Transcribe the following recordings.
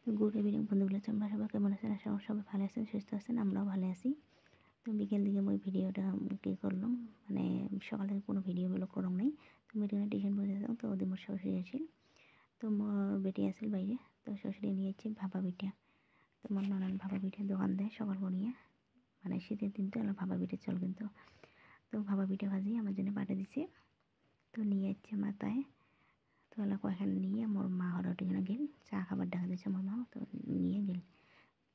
তো good evening বন্ধুগুলো, তোমরা সবাই কেমন আছেন? আশা করি সবাই ভালো আছেন, সুস্থ আছেন, আমরাও ভালো আছি। তো বিকেল দিকে মই ভিডিওটা করলাম, মানে সকাল থেকে কোনো ভিডিওগুলো করলাম নাই। তো ভিডিওটা টিউশন পড়ে যেতাম, তো ওদের মোর শ্বশুরি আসিল, তো মোর বেটি আসিল বাইরে, তো শ্বশুরি নিয়ে যাচ্ছে ভাপা পিঠা। তো মোর নানান ভাপা পিঠার দোকান দেয় সকাল করিয়া, মানে শীতের দিন তো এলা ভাপা পিঠে চল কিন্তু। তো ভাপা পিঠা ভাজি আমার জন্য পাঠিয়ে দিছে, তো নিয়ে যাচ্ছে মাথায়। তো এলা কয়েকখানে নিয়ে মোর মা হলো টিখানে গেল, চা খাবার দেখা দিচ্ছে মোর মা, তো নিয়ে গেল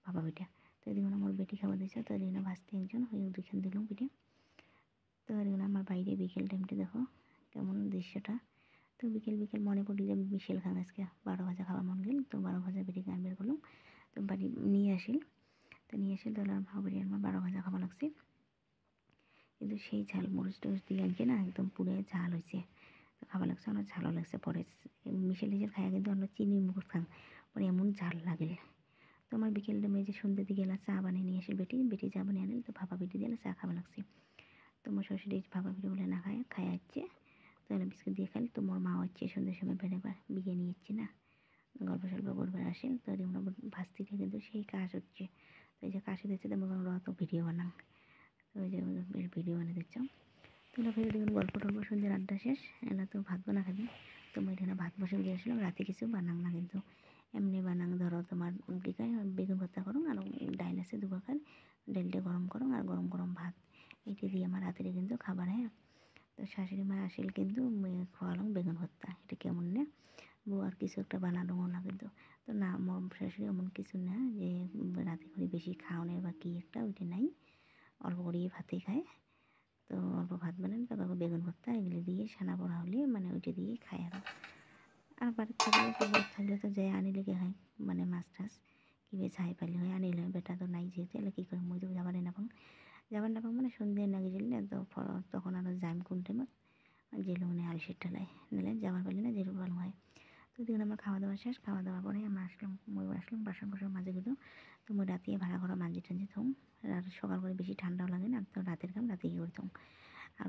ভাপা পিঠা। তো এদিকে আমার বেটি খাবার দিচ্ছে, তো এদিকে ভাজতে একজন হয়ে দুইখান দিলাম পিঠে। তো এদিকে আমার বাইরে বিকেল টাইমটা দেখো কেমন দৃশ্যটা। তো বিকেল বিকেল মনে পড়ল যে বিশেল খান আজকে 12 ভাজা খাওয়া মন গেল, তো 12 ভাজা বেটি গান বের করলাম। তো বাড়ি নিয়ে আসিল, তো নিয়ে আসিল, তাহলে ভাব বেরিয়ে আমার 12 ভাজা খাওয়া লাগছে। কিন্তু সেই ঝাল মরিচ টরিচ দিয়ে আনছে না, একদম পুরো ঝাল হয়েছে। তো খাবার লাগছে, অনেক ঝালও লাগছে। পরে মিশেল নিজের খায় কিন্তু অন্য চিনি মুখ খান, পরে এমন ঝাল লাগে। তো আমার বিকেল টাইমে যে সন্ধ্যের দিকে এলা চা বানিয়ে নিয়ে আসে বেটি চা বানিয়ে আনিল, তো ভাপা পিঠে দিয়ে চা খাওয়া লাগছে। তো মোর শ্বশুরি ভাপা পিঠে বলে না খায় আসছে, তো এলা বিস্কুট দিয়ে খাইল। তো মোর মা হচ্ছে সন্ধ্যের সময় বেড়াবার বিয়ে নিয়ে যাচ্ছে না, গল্প সল্প করবার আসেন। তো আমরা ভাস্তি থেকে কিন্তু সেই কাজ হচ্ছে। তো এই যে কাশি দিচ্ছে, তো আমরা অত ভিডিও বানাং, তো ওই যে ভিডিও বানিয়ে দিচ্ছ। তো ফের দেখুন গল্প টল্প সন্ধ্যের আড্ডা শেষ, এলা তো ভাত বানা খাবি। তো মই এখানে ভাত বসে দিয়েছিলাম, রাতে কিছু বানাং না কিন্তু এমনি বানাং। ধরো তোমার কী কয় বেগুন ভর্তা করুন, আর ডাইল আছে 2 প্রকার, ডাইলটা গরম করুন আর গরম গরম ভাত, এটি দিয়ে আমার রাতের কিন্তু খাবার। হ্যাঁ, তো শাশুড়ি মা আসিল কিন্তু খাওয়ালাম বেগুন ভর্তা, এটা কেমন না বউ আর কিছু একটা বানালো না কিন্তু। তো না, মোর শাশুড়ি এমন কিছু না যে রাতে করে বেশি খাওয়ানোর বা কী একটা, ওইটা নাই, অল্প করেই ভাতই খায়। তো অল্প ভাত বানান, তারপর বেগুন ভর্তা এগুলো দিয়ে ছানা পড়া হলে মানে ওইটা দিয়ে খায়। আর বাড়ির থাকলে তো বড় থাকলে তো যাই আনিলে কে হয়, মানে মাছ টাছ কিভাবে ছাই পাইলে হয় আনিলে হয়। বেটা তো নাই যেহেতু, এলে কী করে মই তো যাবার না পাং মানে সন্ধ্যে না গেছিল না, তো তখন আরও যাইম কোন টাইমত যেগুলো মানে আলসির ঠেলায় নিলে যাবার পারলে না যেগুলো ভালো হয়। তো দেখুন আমার খাওয়া দাওয়া শেষ, খাওয়া দাওয়ার পরে আমরা আসলাম বাসন কোসন মাজে গেলো। তো মই রাতে ভাড়া করা মাঝে টাঞ্জি থম, আর সকাল করে বেশি ঠান্ডাও লাগে না, তো রাতের কাম রাতে গিয়ে করতাম। আর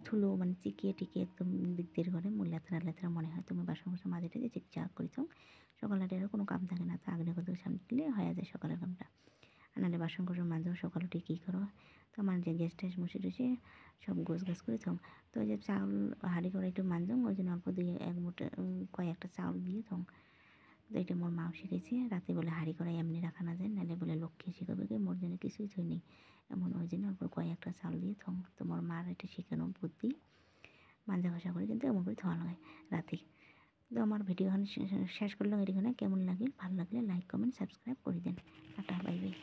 থুলো মানে চিকিয়ে টিকিয়ে একদম দিকদের ঘরে মোর লেতরা লেতরা মনে হয়, তুমি বাসন কোসন মাঝে টাঝে চিকচাক করিতাম। সকালে আরও কোনো কাম থাকে না, তো আগ্নে কত সামনে দিলে হয়ে যায় সকালের কামটা। আর নাহলে বাসন কোসন মাঝেও সকাল উঠে কী করো, তো আমার যে গ্যাস ট্যাস মুছে টুছে সব গোছ গাছ করে থম। তো ওই যে চাউল হাঁড়ি করে একটু মানজং, ওই জন্য অল্প দিয়ে এক মুঠো কয়েকটা চাউল দিয়ে থম। তো এটা মোর মাও শিখেছে, রাতে বলে হাঁড়ি করাই এমনি রাখা না যায়, নাহলে বলে লক্ষ্মী শিখাবে কি, মোর জন্য কিছুই থই নেই এমন, ওই জন্য অল্প কয়েকটা চাউল দিয়ে থম। তো মোর মার এটা শিখানো বুদ্ধি, মাজা ঘষা করে কিন্তু এমন করে থোয়া হয় রাতে। তো আমার ভিডিও শেষ করলাম এখানে। কেমন লাগে, ভালো লাগলে লাইক কমেন্ট সাবস্ক্রাইব করে দেন। Tata bye bye.